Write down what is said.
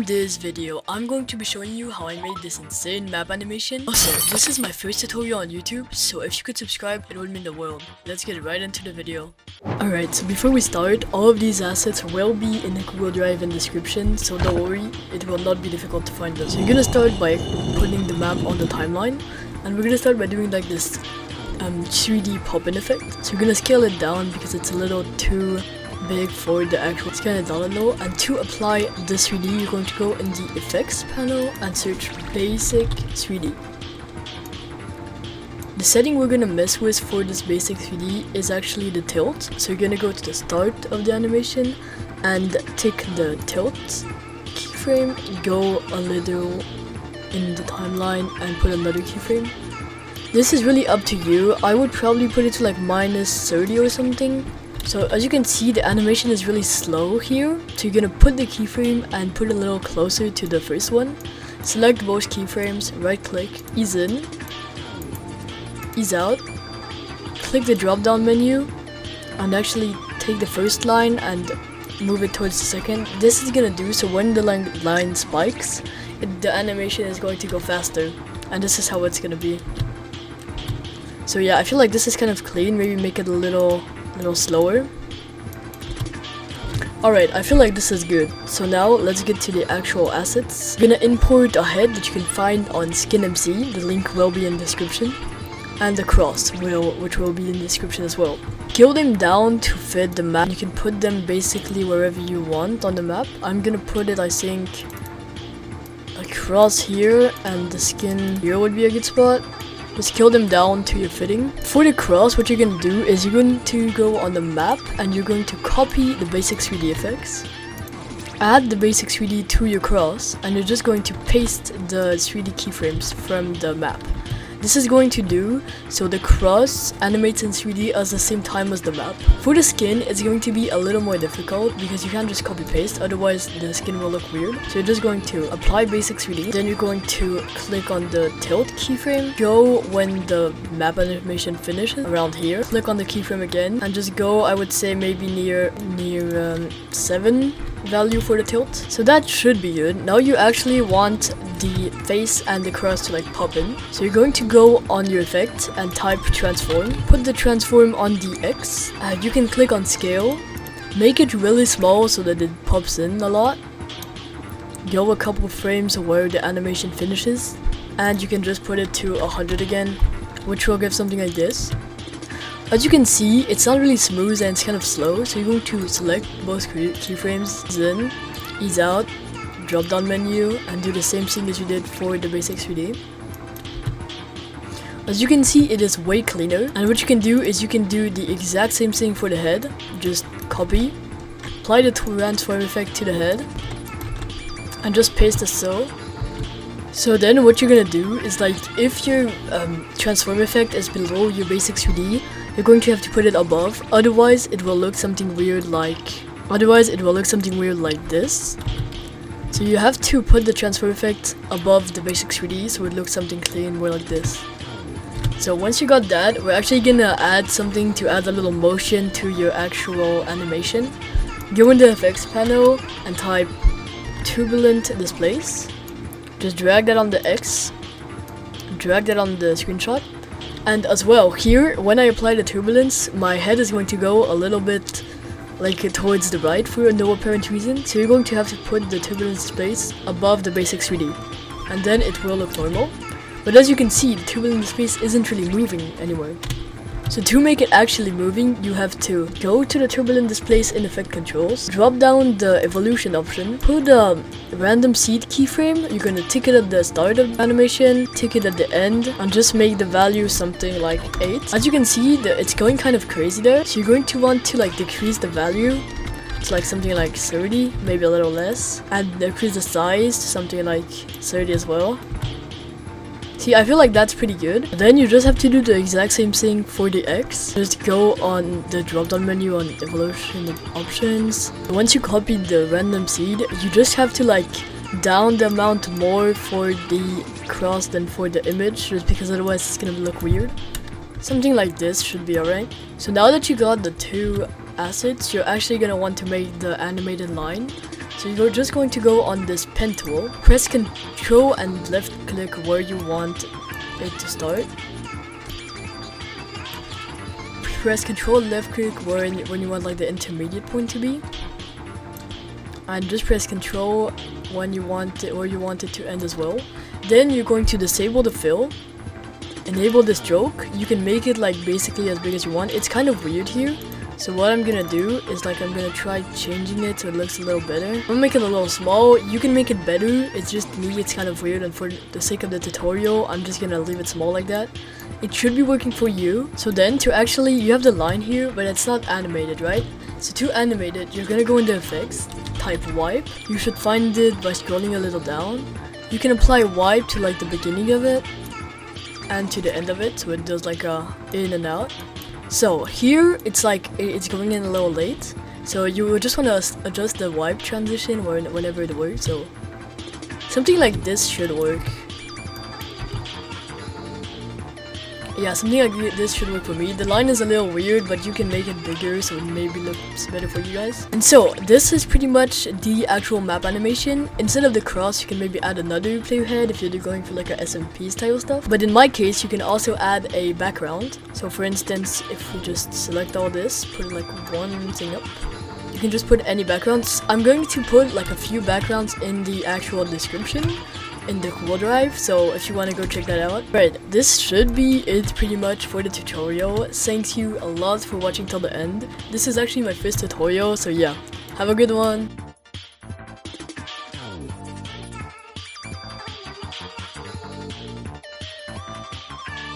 this video, I'm going to be showing you how I made this insane map animation. Also, this is my first tutorial on YouTube, so if you could subscribe, it would mean the world. Let's get right into the video. Alright, so before we start, all of these assets will be in the Google Drive in the description, so don't worry, it will not be difficult to find them. So you're gonna start by putting the map on the timeline, and we're gonna start by doing like this 3D pop-in effect. So you're gonna scale it down because it's a little too big for the actual scan it down a little, and to apply the 3D you're going to go in the effects panel and search basic 3D. The setting we're gonna mess with for this basic 3D is actually the tilt. So you're gonna go to the start of the animation and tick the tilt keyframe, go a little in the timeline and put another keyframe. This is really up to you. I would probably put it to like -30 or something. So as you can see, the animation is really slow here. So you're gonna put the keyframe and put it a little closer to the first one. Select both keyframes, right click, ease in, ease out. Click the drop down menu and actually take the first line and move it towards the second. This is gonna do so when the line spikes, the animation is going to go faster. And this is how it's gonna be. So yeah, I feel like this is kind of clean. Maybe make it a little slower. Alright, I feel like this is good. So now let's get to the actual assets. I'm gonna import a head that you can find on SkinMC. The link will be in the description. And the cross, which will be in the description as well. Scale them down to fit the map. You can put them basically wherever you want on the map. I'm gonna put it, I think, across here, and the skin here would be a good spot. Just scale them down to your fitting. For the cross, what you're going to do is you're going to go on the map and you're going to copy the basic 3D effects. Add the basic 3D to your cross and you're just going to paste the 3D keyframes from the map. This is going to do so the cross animates in 3D at the same time as the map. For the skin, it's going to be a little more difficult because you can't just copy paste, otherwise the skin will look weird. So you're just going to apply basic 3D, then you're going to click on the tilt keyframe, go when the map animation finishes around here, click on the keyframe again, and just go, I would say maybe near 7 value for the tilt. So that should be good. Now you actually want the face and the cross to like pop in. So you're going to go on your effect and type transform. Put the transform on the X. You can click on scale. Make it really small so that it pops in a lot. Go a couple frames where the animation finishes. And you can just put it to 100 again, which will give something like this. As you can see, it's not really smooth and it's kind of slow, so you're going to select both keyframes, ease in, ease out, drop down menu, and do the same thing as you did for the basic 3D. As you can see, it is way cleaner, and what you can do is you can do the exact same thing for the head. Just copy, apply the transform effect to the head, and just paste it so. So then what you're gonna do is, like, if your transform effect is below your basic 3D, you're going to have to put it above, otherwise it will look something weird like this. So you have to put the transform effect above the basic 3D so it looks something clean, more like this. So once you got that, we're actually gonna add something to add a little motion to your actual animation. Go in the effects panel and type turbulent displace. Just drag that on the X, drag that on the screenshot, and as well here, when I apply the turbulence, my head is going to go a little bit like towards the right for no apparent reason, so you're going to have to put the turbulence displace above the basic 3D, and then it will look normal. But as you can see, the turbulence displace isn't really moving anymore. So to make it actually moving, you have to go to the turbulent displace in effect controls, drop down the evolution option, put a random seed keyframe. You're gonna tick it at the start of the animation, tick it at the end, and just make the value something like 8. As you can see, it's going kind of crazy there. So you're going to want to like decrease the value to like something like 30, maybe a little less, and decrease the size to something like 30 as well. See, I feel like that's pretty good. Then you just have to do the exact same thing for the X. Just go on the drop down menu on evolution options. Once you copy the random seed, you just have to like down the amount more for the cross than for the image, just because otherwise it's gonna look weird. Something like this should be alright. So now that you got the two assets, you're actually gonna want to make the animated line. So you're just going to go on this pen tool, press Ctrl and left click where you want it to start. Press Ctrl left click when you want like the intermediate point to be. And just press Ctrl when you want it, where you want it to end as well. Then you're going to disable the fill, enable the stroke. You can make it like basically as big as you want. It's kind of weird here. So what I'm gonna do is like I'm gonna try changing it so it looks a little better. I'm gonna make it a little small. You can make it better. It's just me, it's kind of weird, and for the sake of the tutorial, I'm just gonna leave it small like that. It should be working for you. So then to actually, you have the line here, but it's not animated, right? So to animate it, you're gonna go into effects, type wipe. You should find it by scrolling a little down. You can apply wipe to like the beginning of it and to the end of it, so it does like a in and out. So here it's like it's going in a little late, so you would just want to adjust the wipe transition whenever it works. So something like this should work. Yeah, something like this should work for me. The line is a little weird, but you can make it bigger so it maybe looks better for you guys. And so this is pretty much the actual map animation. Instead of the cross, you can maybe add another playhead if you're going for like a SMP style stuff. But in my case, you can also add a background. So for instance, if we just select all this, put like one thing up, you can just put any backgrounds. I'm going to put like a few backgrounds in the actual description in the Google Drive, so if you want to go check that out. Right, this should be it pretty much for the tutorial. Thank you a lot for watching till the end. This is actually my first tutorial, so yeah, have a good one.